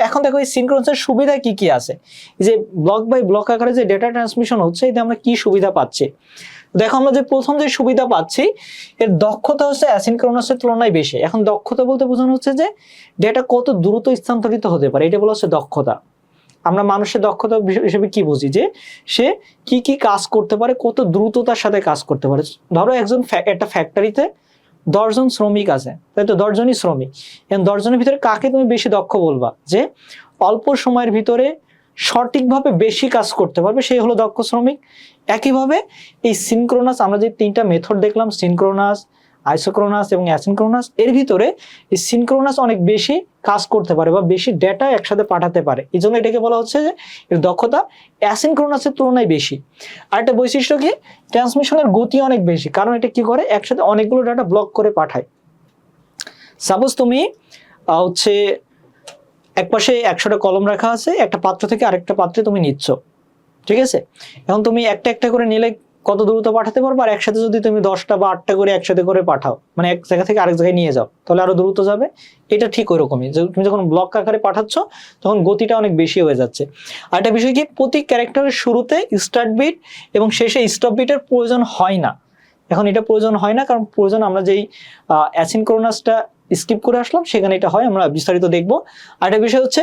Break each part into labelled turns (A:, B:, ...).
A: এখন দেখো এই সিনক্রোনাসের সুবিধা কি কি আছে, এই যে ব্লক বাই ব্লক আকারে যে ডেটা ট্রান্সমিশন হচ্ছে এতে আমরা কি সুবিধা পাচ্ছি। দেখো আমরা যে প্রথম যে সুবিধা পাচ্ছি এর দক্ষতা হচ্ছে অ্যাসিনক্রোনাসের তুলনায় বেশি। এখন দক্ষতা বলতে বোঝানো হচ্ছে যে ডেটা কত দ্রুত স্থানান্তরিত হতে পারে, এটা বলা হচ্ছে দক্ষতা। আমরা মানুষের দক্ষতা হিসেবে কি বুঝি, যে সে কি কি কাজ করতে পারে, কত দ্রুততার সাথে কাজ করতে পারে। ধরো একজন একটা ফ্যাক্টরিতে 10 জন শ্রমিক আছে, তাই তো 10 জনই শ্রমিক। এখন 10 জনের ভিতরে কাকে তুমি বেশি দক্ষ বলবা, যে অল্প সময়ের ভিতরে সঠিকভাবে বেশি কাজ করতে পারবে, সেই হলো দক্ষ শ্রমিক। একইভাবে এই সিনক্রোনাস, আমরা যে 3টা মেথড দেখলাম, সিনক্রোনাস, আইসোক্রোনাস এবং অ্যাসিনক্রোনাস, এর ভিতরে এই সিনক্রোনাস অনেক বেশি কাজ করতে পারে বা বেশি ডেটা একসাথে পাঠাতে পারে, এই জন্য এটাকে বলা হচ্ছে যে এর দক্ষতা অ্যাসিনক্রোনাসের তুলনায় বেশি। আর একটা বৈশিষ্ট্য কি, ট্রান্সমিশনের গতি অনেক বেশি, কারণ এটা কি করে, একসাথে অনেকগুলো ডাটা ব্লক করে পাঠায়। সাপোজ তুমি হচ্ছে একপাশে 100টা কলম রাখা আছে, একটা পাত্র থেকে আরেকটা পাত্রে তুমি নিচ্ছ, ঠিক আছে। এখন তুমি একটা একটা করে নিলে কত দ্রুত পাঠাতে পারবে, আর একসাথে যদি তুমি 10টা বা 8টা করে একসাথে করে পাঠাও, মানে এক জায়গা থেকে আরেক জায়গায় নিয়ে যাও, তাহলে আরো দ্রুত যাবে। এটা ঠিক ওইরকমই, যে তুমি যখন ব্লক আকারে পাঠাচ্ছ তখন গতিটা অনেক বেশি হয়ে যাচ্ছে। আর একটা বিষয় কি, প্রতি ক্যারেক্টারের শুরুতে স্টার্ট বিট এবং শেষে স্টপ বিটের প্রয়োজন হয় না। এখন এটা প্রয়োজন হয় না, কারণ প্রয়োজন আমরা যেই অ্যাসিনক্রোনাসটা স্কিপ করে আসলাম সেখানে এটা হয়, আমরা বিস্তারিত দেখবো। আর একটা বিষয় হচ্ছে,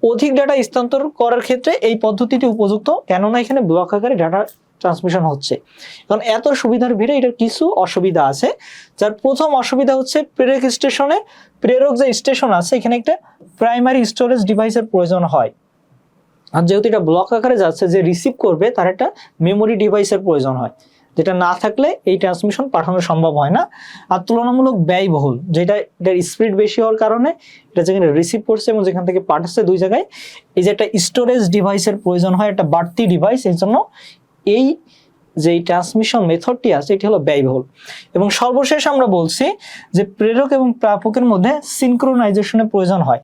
A: অধিক ডাটা স্থানান্তর করার ক্ষেত্রে এই পদ্ধতিটি উপযুক্ত, কেননা এখানে ব্লক আকারে ডাটা ট্রান্সমিশন হচ্ছে। কারণ এত সুবিধার ভিড়ে এটার কিছু অসুবিধা আছে। যার প্রথম অসুবিধা হচ্ছে, প্রেরক স্টেশনে, প্রেরক যে স্টেশন আছে এখানে একটা প্রাইমারি স্টোরেজ ডিভাইসের প্রয়োজন হয়। আর যেহেতু এটা ব্লক আকারে যাচ্ছে, যে রিসিভ করবে তার একটা মেমোরি ডিভাইসের প্রয়োজন হয়, যেটা না থাকলে এই ট্রান্সমিশন পাঠানো সম্ভব হয় না। আর তুলনামূলক ব্যয়বহুল, যেটা এটার স্পিড বেশি হওয়ার কারণে এটা যেখানে রিসিভ করছে এবং যেখান থেকে পাঠাচ্ছে দুই জায়গায়, এই যে একটা স্টোরেজ ডিভাইসের প্রয়োজন হয়, একটা বাড়তি ডিভাইস। এই জন্য এই যে ট্রান্সমিশন মেথডটি আছে এটি হলো ব্যয়বহুল। এবং সর্বশেষ আমরা বলছি যে প্রেরক এবং প্রাপকের মধ্যে সিনক্রোনাইজেশনের প্রয়োজন হয়।